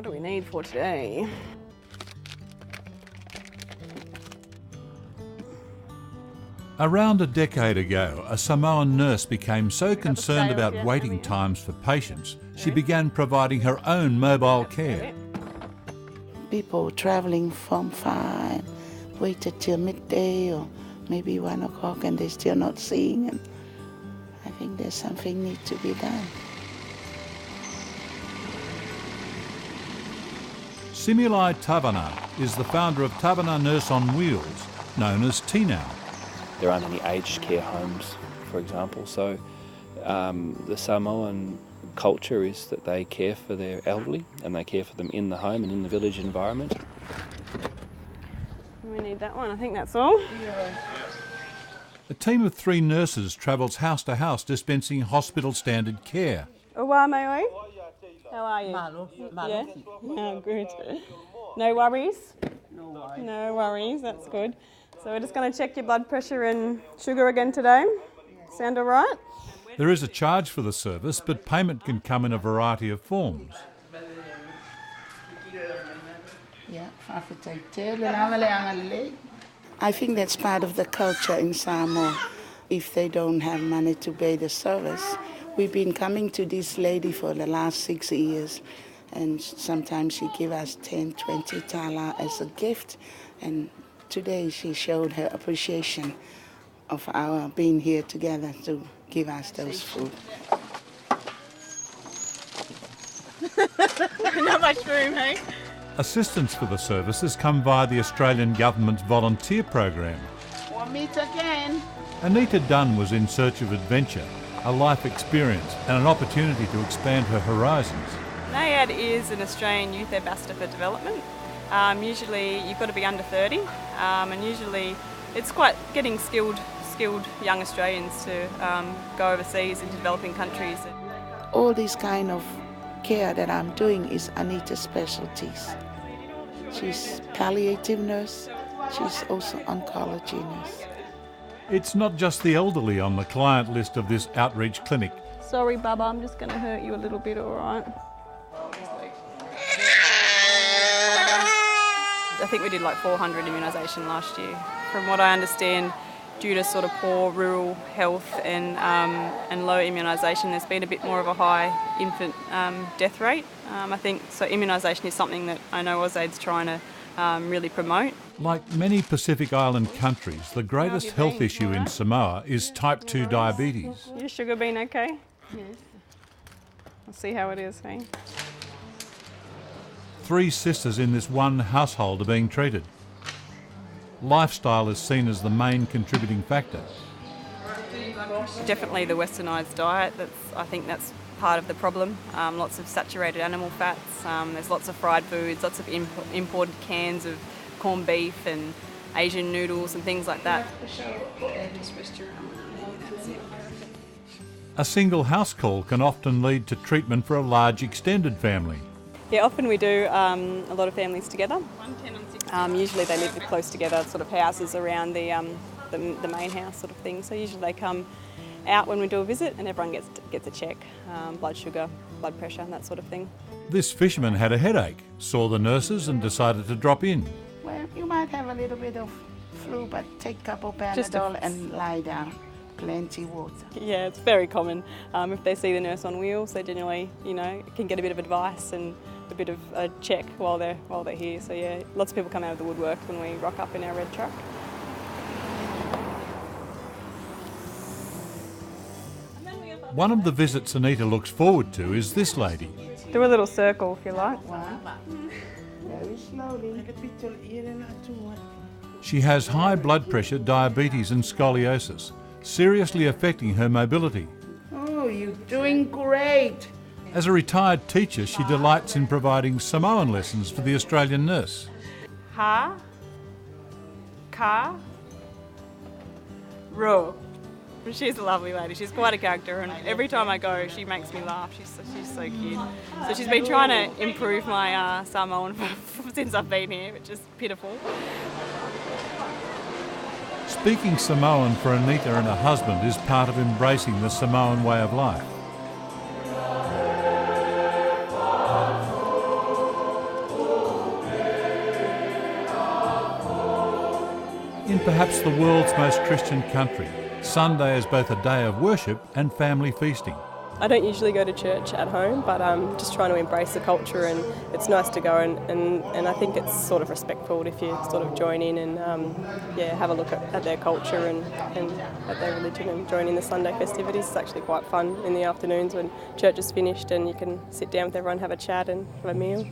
What do we need for today? Around a decade ago, a Samoan nurse became so concerned about waiting times for patients, she began providing her own mobile care. People travelling from far waited till midday or maybe 1 o'clock and they're still not seeing, and I think there's something need to be done. Simealai Tavana is the founder of Tavana Nurse on Wheels, known as TNOW. There aren't any aged care homes, for example, so the Samoan culture is that they care for their elderly and they care for them in the home and in the village environment. We need that one, I think that's all. A team of 3 nurses travels house to house dispensing hospital standard care. Owamaioi, how are you? Yeah? Oh, good. No worries? No worries, that's good. So we're just going to check your blood pressure and sugar again today. Sound all right? There is a charge for the service, but payment can come in a variety of forms. I think that's part of the culture in Samoa. If they don't have money to pay the service, we've been coming to this lady for the last 6 years, and sometimes she gives us 10, 20 tala as a gift, and today she showed her appreciation of our being here together to give us those food. Not much room, hey? Assistance for the services come via the Australian Government's volunteer program. We'll meet again. Anita Dunn was in search of adventure, a life experience and an opportunity to expand her horizons. NAIAD is an Australian Youth Ambassador for Development. Usually you've got to be under 30 and usually it's quite getting skilled young Australians to go overseas into developing countries. All this kind of care that I'm doing is Anita's specialties. She's palliative nurse, she's also oncology nurse. It's not just the elderly on the client list of this outreach clinic. Sorry, Bubba, I'm just going to hurt you a little bit, all right? I think we did like 400 immunisation last year. From what I understand, due to sort of poor rural health and low immunisation, there's been a bit more of a high infant death rate. I think so. Immunisation is something that I know AusAid's trying to really promote. Like many Pacific Island countries, the greatest health issue in Samoa is type 2 diabetes. Your sugar been okay? Yes. We'll see how it is, hey? 3 sisters in this one household are being treated. Lifestyle is seen as the main contributing factor. Definitely the westernised diet, I think that's part of the problem. Lots of saturated animal fats, there's lots of fried foods, lots of imported cans of corned beef and Asian noodles and things like that. A single house call can often lead to treatment for a large extended family. Yeah, often we do a lot of families together. Usually they live close together, sort of houses around the main house sort of thing. So usually they come out when we do a visit and everyone gets a check, blood sugar, blood pressure and that sort of thing. This fisherman had a headache, saw the nurses and decided to drop in. Well, you might have a little bit of flu, but take a couple Panadol and lie down. Plenty water. Yeah, it's very common. If they see the nurse on wheels, they generally, can get a bit of advice and a bit of a check while they're here. So yeah, lots of people come out of the woodwork when we rock up in our red truck. One of the visits Anita looks forward to is this lady. Do a little circle if you like. Very slowly. She has high blood pressure, diabetes and scoliosis, seriously affecting her mobility. Oh, you're doing great. As a retired teacher, she delights in providing Samoan lessons for the Australian nurse. Ha, ka, ro. She's a lovely lady. She's quite a character, and every time I go, she makes me laugh. She's so cute. So she's been trying to improve my Samoan since I've been here, which is pitiful. Speaking Samoan for Anita and her husband is part of embracing the Samoan way of life. In perhaps the world's most Christian country, Sunday is both a day of worship and family feasting. I don't usually go to church at home, but I'm just trying to embrace the culture, and it's nice to go and I think it's sort of respectful if you sort of join in and have a look at their culture and at their religion and join in the Sunday festivities. It's actually quite fun in the afternoons when church is finished and you can sit down with everyone, have a chat and have a meal.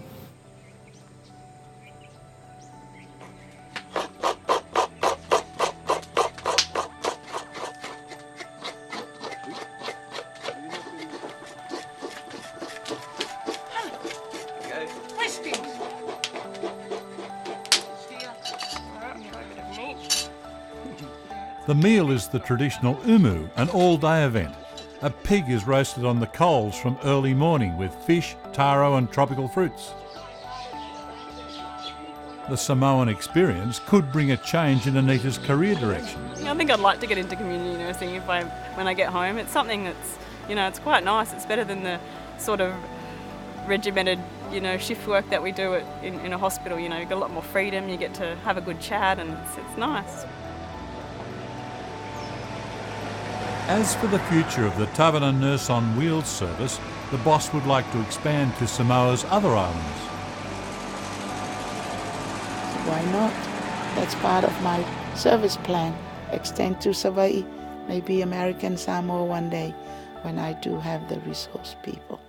The meal is the traditional umu, an all-day event. A pig is roasted on the coals from early morning with fish, taro and tropical fruits. The Samoan experience could bring a change in Anita's career direction. I think I'd like to get into community nursing when I get home. It's something that's, it's quite nice. It's better than the sort of regimented, shift work that we do in a hospital. You've got a lot more freedom, you get to have a good chat and it's nice. As for the future of the Tavana Nurse on Wheels service, the boss would like to expand to Samoa's other islands. Why not? That's part of my service plan. Extend to Hawaii, maybe American Samoa one day when I do have the resource people.